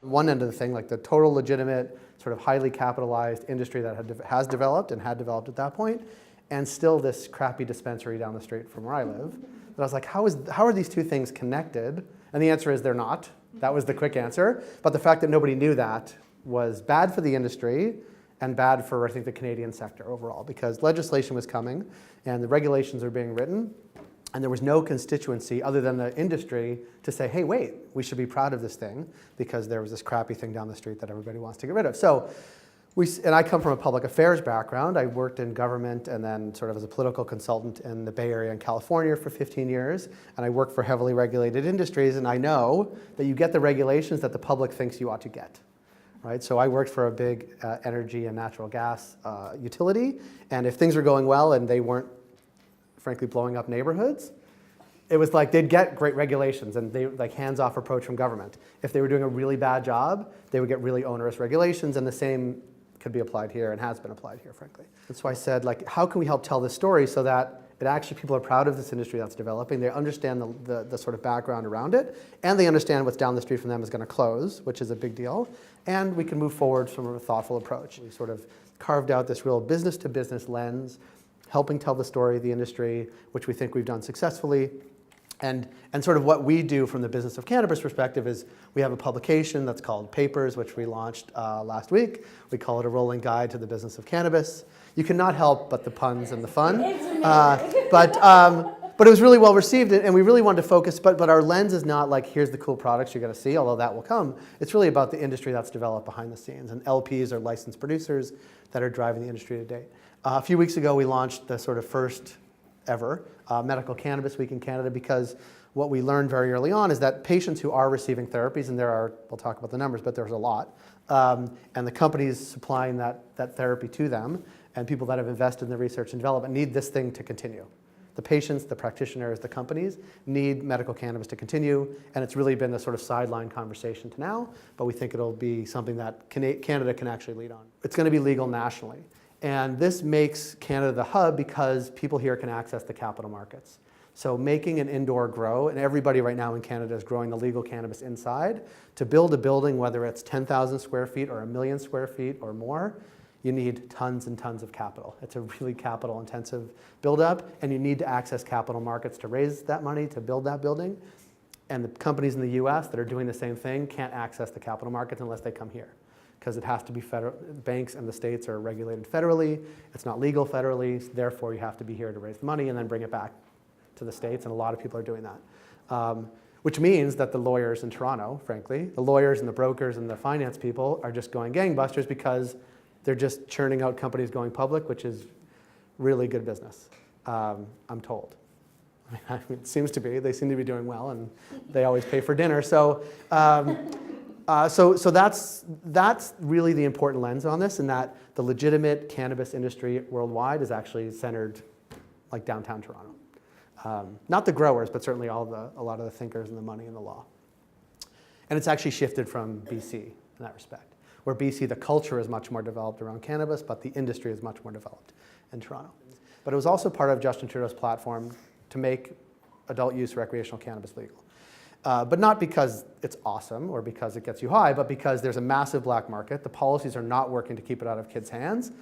One end of the thing, like the total legitimate, sort of highly capitalized industry that has developed and had developed at that point, and still this crappy dispensary down the street from where I live. But I was like, how are these two things connected? And the answer is they're not. That was the quick answer. But the fact that nobody knew that was bad for the industry and bad for, I think, the Canadian sector overall, because legislation was coming and the regulations are being written, and there was no constituency other than the industry to say, hey, wait, we should be proud of this thing because there was this crappy thing down the street that everybody wants to get rid of. So, and I come from a public affairs background. I worked in government and then sort of as a political consultant in the Bay Area in California for 15 years. And I worked for heavily regulated industries, and I know that you get the regulations that the public thinks you ought to get. Right? So I worked for a big energy and natural gas utility, and if things were going well and they weren't, frankly, blowing up neighborhoods, it was like they'd get great regulations and they like hands-off approach from government. If they were doing a really bad job, they would get really onerous regulations, and the same could be applied here and has been applied here, frankly. That's why I said, like, how can we help tell this story so that it actually people are proud of this industry that's developing, they understand the sort of background around it, and they understand what's down the street from them is going to close, which is a big deal, and we can move forward from a thoughtful approach. We sort of carved out this real business-to-business lens, helping tell the story of the industry, which we think we've done successfully. And sort of what we do from the business of cannabis perspective is we have a publication that's called Papers, which we launched last week. We call it a rolling guide to the business of cannabis. You cannot help but the puns and the fun. But it was really well received, and we really wanted to focus, but our lens is not like, here's the cool products you're going to see, although that will come. It's really about the industry that's developed behind the scenes, and LPs are licensed producers that are driving the industry today. A few weeks ago, we launched the sort of first ever Medical Cannabis Week in Canada, because what we learned very early on is that patients who are receiving therapies, and there are, we'll talk about the numbers, but there's a lot, and the companies supplying that therapy to them, and people that have invested in the research and development need this thing to continue. The patients, the practitioners, the companies need medical cannabis to continue, and it's really been the sort of sideline conversation to now, but we think it'll be something that Canada can actually lead on. It's going to be legal nationally. And this makes Canada the hub because people here can access the capital markets. So making an indoor grow, and everybody right now in Canada is growing the legal cannabis inside, to build a building, whether it's 10,000 square feet or 1 million square feet or more, you need tons and tons of capital. It's a really capital intensive buildup, and you need to access capital markets to raise that money to build that building. And the companies in the US that are doing the same thing can't access the capital markets unless they come here, because it has to be federal. Banks and the states are regulated federally. It's not legal federally, therefore you have to be here to raise the money and then bring it back to the states, and a lot of people are doing that. Which means that the lawyers in Toronto, frankly, the lawyers and the brokers and the finance people are just going gangbusters because they're just churning out companies going public, which is really good business, I'm told. I mean, it seems to be. They seem to be doing well, and they always pay for dinner. So that's really the important lens on this, and that the legitimate cannabis industry worldwide is actually centered like downtown Toronto. Not the growers, but certainly a lot of the thinkers and the money and the law. And it's actually shifted from BC in that respect, where BC, the culture is much more developed around cannabis, but the industry is much more developed in Toronto. But it was also part of Justin Trudeau's platform to make adult use recreational cannabis legal. But not because it's awesome or because it gets you high, but because there's a massive black market. The policies are not working to keep it out of kids' hands.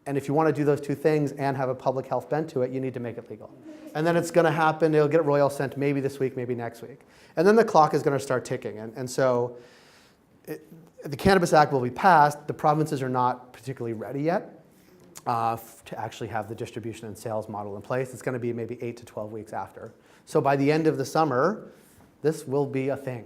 And if you want to do those two things and have a public health bent to it, you need to make it legal. And then it's going to happen. It'll get royal sent maybe this week, maybe next week. And then the clock is going to start ticking. And so the Cannabis Act will be passed. The provinces are not particularly ready yet to actually have the distribution and sales model in place. It's going to be maybe 8 to 12 weeks after. So by the end of the summer, this will be a thing.